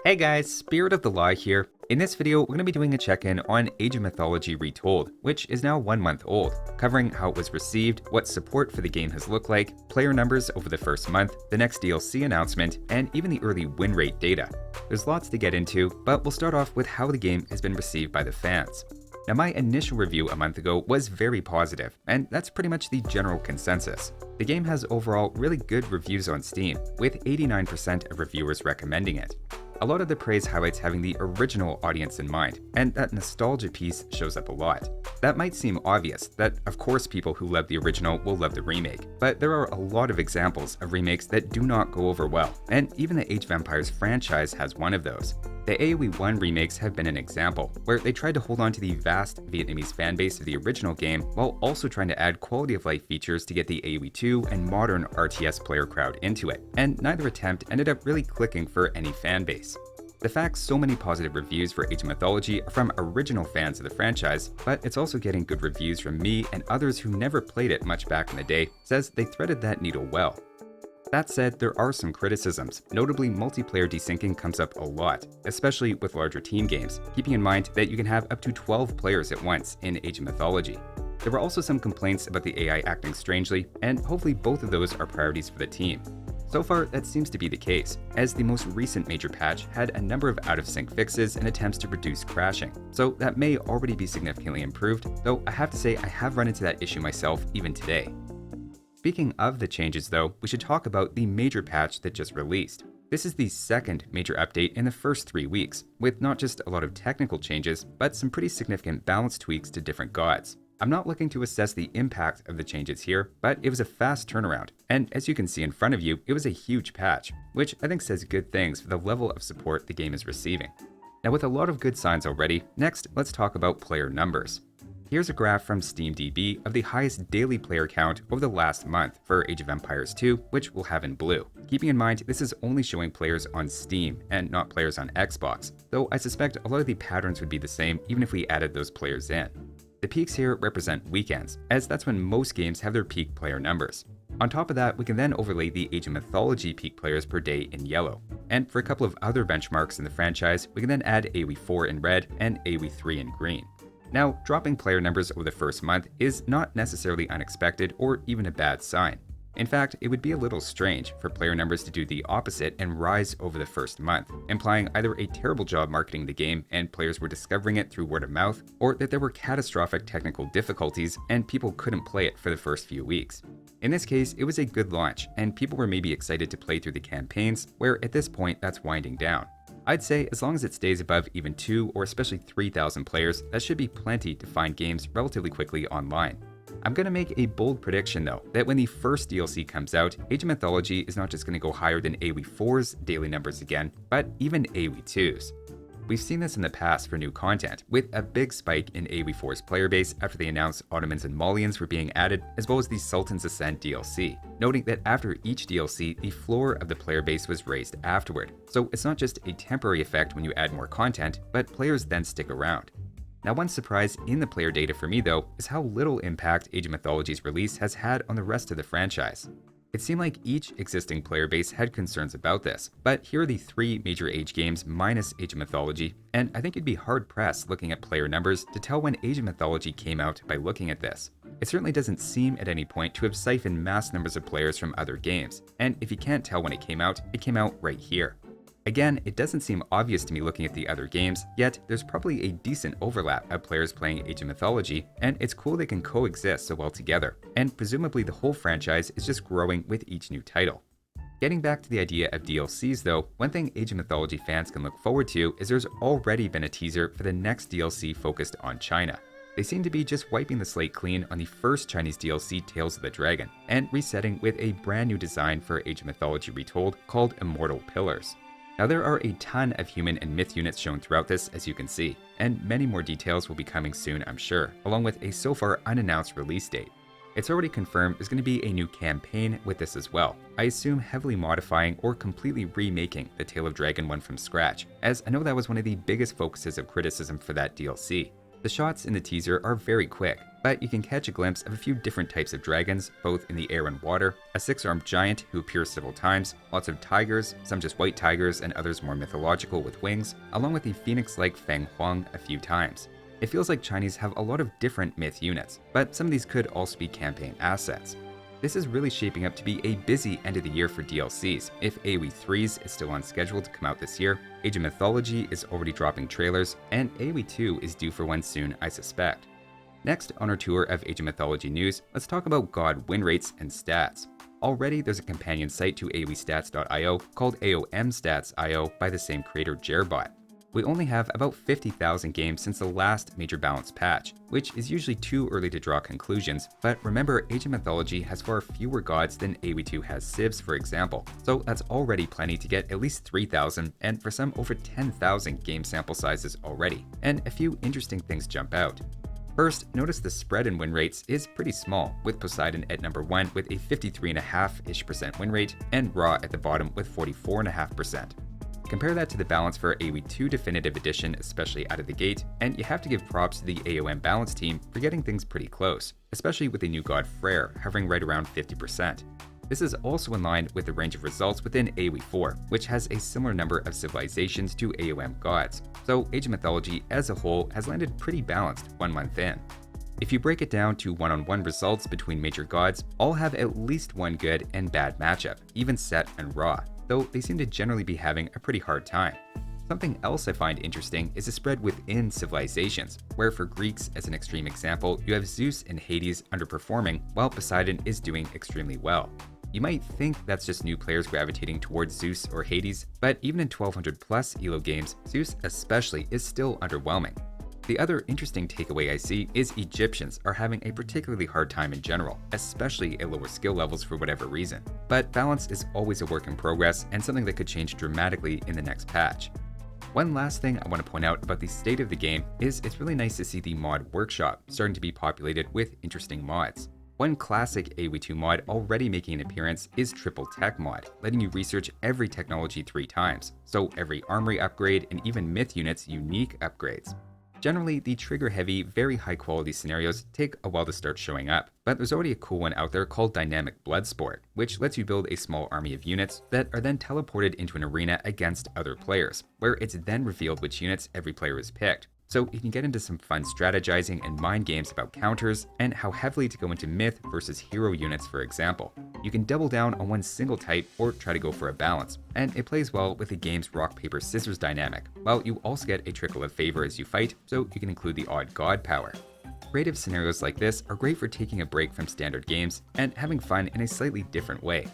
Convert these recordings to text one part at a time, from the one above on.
Hey guys, Spirit of the Law here. In this video, we're going to be doing a check-in on Age of Mythology Retold, which is now 1 month old, covering how it was received, what support for the game has looked like, player numbers over the first month, the next DLC announcement, and even the early win rate data. There's lots to get into, but we'll start off with how the game has been received by the fans. Now, my initial review a month ago was very positive, and that's pretty much the general consensus. The game has overall really good reviews on Steam, with 89% of reviewers recommending it. A lot of the praise highlights having the original audience in mind, and that nostalgia piece shows up a lot. That might seem obvious, that of course people who love the original will love the remake, but there are a lot of examples of remakes that do not go over well, and even the Age of Empires franchise has one of those. The AoE 1 remakes have been an example, where they tried to hold on to the vast Vietnamese fanbase of the original game while also trying to add quality of life features to get the AoE 2 and modern RTS player crowd into it, and neither attempt ended up really clicking for any fanbase. The fact so many positive reviews for Age of Mythology are from original fans of the franchise, but it's also getting good reviews from me and others who never played it much back in the day, says they threaded that needle well. That said, there are some criticisms. Notably, multiplayer desyncing comes up a lot, especially with larger team games, keeping in mind that you can have up to 12 players at once in Age of Mythology. There were also some complaints about the AI acting strangely, and hopefully both of those are priorities for the team. So far, that seems to be the case, as the most recent major patch had a number of out-of-sync fixes and attempts to reduce crashing, so that may already be significantly improved, though I have to say I have run into that issue myself even today. Speaking of the changes though, we should talk about the major patch that just released. This is the second major update in the first 3 weeks, with not just a lot of technical changes, but some pretty significant balance tweaks to different gods. I'm not looking to assess the impact of the changes here, but it was a fast turnaround, and as you can see in front of you, it was a huge patch, which I think says good things for the level of support the game is receiving. Now, with a lot of good signs already, next let's talk about player numbers. Here's a graph from SteamDB of the highest daily player count over the last month for Age of Empires 2, which we'll have in blue. Keeping in mind, this is only showing players on Steam and not players on Xbox, though I suspect a lot of the patterns would be the same even if we added those players in. The peaks here represent weekends, as that's when most games have their peak player numbers. On top of that, we can then overlay the Age of Mythology peak players per day in yellow. And for a couple of other benchmarks in the franchise, we can then add AoE 4 in red and AoE 3 in green. Now, dropping player numbers over the first month is not necessarily unexpected or even a bad sign. In fact, it would be a little strange for player numbers to do the opposite and rise over the first month, implying either a terrible job marketing the game and players were discovering it through word of mouth, or that there were catastrophic technical difficulties and people couldn't play it for the first few weeks. In this case, it was a good launch, and people were maybe excited to play through the campaigns, where at this point that's winding down. I'd say as long as it stays above even 2 or especially 3,000 players, that should be plenty to find games relatively quickly online. I'm going to make a bold prediction though, that when the first DLC comes out, Age of Mythology is not just going to go higher than AoE 4's daily numbers again, but even AoE 2's. We've seen this in the past for new content, with a big spike in AoE 4's player base after they announced Ottomans and Malians were being added, as well as the Sultan's Ascent DLC, noting that after each DLC, the floor of the player base was raised afterward. So it's not just a temporary effect when you add more content, but players then stick around. Now, one surprise in the player data for me though, is how little impact Age of Mythology's release has had on the rest of the franchise. It seemed like each existing player base had concerns about this, but here are the 3 major Age games minus Age of Mythology, and I think you'd be hard-pressed looking at player numbers to tell when Age of Mythology came out by looking at this. It certainly doesn't seem at any point to have siphoned mass numbers of players from other games, and if you can't tell when it came out right here. Again, it doesn't seem obvious to me looking at the other games, yet there's probably a decent overlap of players playing Age of Mythology, and it's cool they can coexist so well together, and presumably the whole franchise is just growing with each new title. Getting back to the idea of DLCs though, one thing Age of Mythology fans can look forward to is there's already been a teaser for the next DLC focused on China. They seem to be just wiping the slate clean on the first Chinese DLC, Tales of the Dragon, and resetting with a brand new design for Age of Mythology Retold called Immortal Pillars. Now, there are a ton of human and myth units shown throughout this, as you can see, and many more details will be coming soon, I'm sure, along with a so far unannounced release date. It's already confirmed there's going to be a new campaign with this as well, I assume heavily modifying or completely remaking the Tale of Dragon one from scratch, as I know that was one of the biggest focuses of criticism for that DLC. The shots in the teaser are very quick, but you can catch a glimpse of a few different types of dragons, both in the air and water, a 6-armed giant who appears several times, lots of tigers, some just white tigers and others more mythological with wings, along with the phoenix-like Feng Huang a few times. It feels like Chinese have a lot of different myth units, but some of these could also be campaign assets. This is really shaping up to be a busy end of the year for DLCs. If AoE 3s is still on schedule to come out this year, Age of Mythology is already dropping trailers, and AoE 2 is due for one soon, I suspect. Next on our tour of Age of Mythology news, let's talk about God win rates and stats. Already there's a companion site to AoEstats.io called AOMstats.io by the same creator Jerbot. We only have about 50,000 games since the last major balance patch, which is usually too early to draw conclusions, but remember Age of Mythology has far fewer gods than AoE 2 has civs, for example, so that's already plenty to get at least 3,000 and for some over 10,000 game sample sizes already, and a few interesting things jump out. First, notice the spread in win rates is pretty small, with Poseidon at number 1 with a 53.5% win rate, and Ra at the bottom with 44.5%. Compare that to the balance for AoE 2 Definitive Edition, especially out of the gate, and you have to give props to the AOM balance team for getting things pretty close, especially with the new god Freyr hovering right around 50%. This is also in line with the range of results within AoE 4, which has a similar number of civilizations to AOM gods, so Age of Mythology as a whole has landed pretty balanced 1 month in. If you break it down to one-on-one results between major gods, all have at least one good and bad matchup, even Set and Ra, though they seem to generally be having a pretty hard time. Something else I find interesting is the spread within civilizations, where for Greeks, as an extreme example, you have Zeus and Hades underperforming, while Poseidon is doing extremely well. You might think that's just new players gravitating towards Zeus or Hades, but even in 1200 plus ELO games, Zeus especially is still underwhelming. The other interesting takeaway I see is Egyptians are having a particularly hard time in general, especially at lower skill levels for whatever reason. But balance is always a work in progress and something that could change dramatically in the next patch. One last thing I want to point out about the state of the game is it's really nice to see the mod workshop starting to be populated with interesting mods. One classic AoE 2 mod already making an appearance is Triple Tech mod, letting you research every technology 3 times, so every armory upgrade and even myth units' unique upgrades. Generally, the trigger-heavy, very high-quality scenarios take a while to start showing up, but there's already a cool one out there called Dynamic Bloodsport, which lets you build a small army of units that are then teleported into an arena against other players, where it's then revealed which units every player has picked. So you can get into some fun strategizing and mind games about counters and how heavily to go into myth versus hero units, for example. You can double down on one single type or try to go for a balance, and it plays well with the game's rock, paper, scissors dynamic, while you also get a trickle of favor as you fight, so you can include the odd god power. Creative scenarios like this are great for taking a break from standard games and having fun in a slightly different way.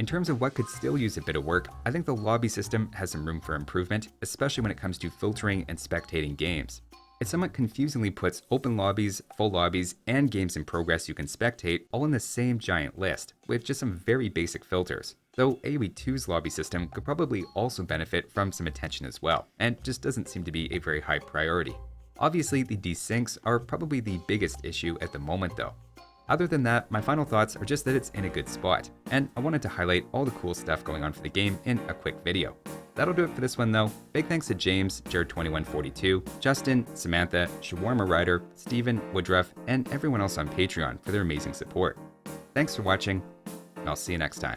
In terms of what could still use a bit of work, I think the lobby system has some room for improvement, especially when it comes to filtering and spectating games. It somewhat confusingly puts open lobbies, full lobbies, and games in progress you can spectate all in the same giant list, with just some very basic filters. Though AoE 2's lobby system could probably also benefit from some attention as well, and just doesn't seem to be a very high priority. Obviously, the desyncs are probably the biggest issue at the moment though. Other than that, my final thoughts are just that it's in a good spot, and I wanted to highlight all the cool stuff going on for the game in a quick video. That'll do it for this one though. Big thanks to James, Jared2142, Justin, Samantha, Shawarma Rider, Steven, Woodruff, and everyone else on Patreon for their amazing support. Thanks for watching, and I'll see you next time.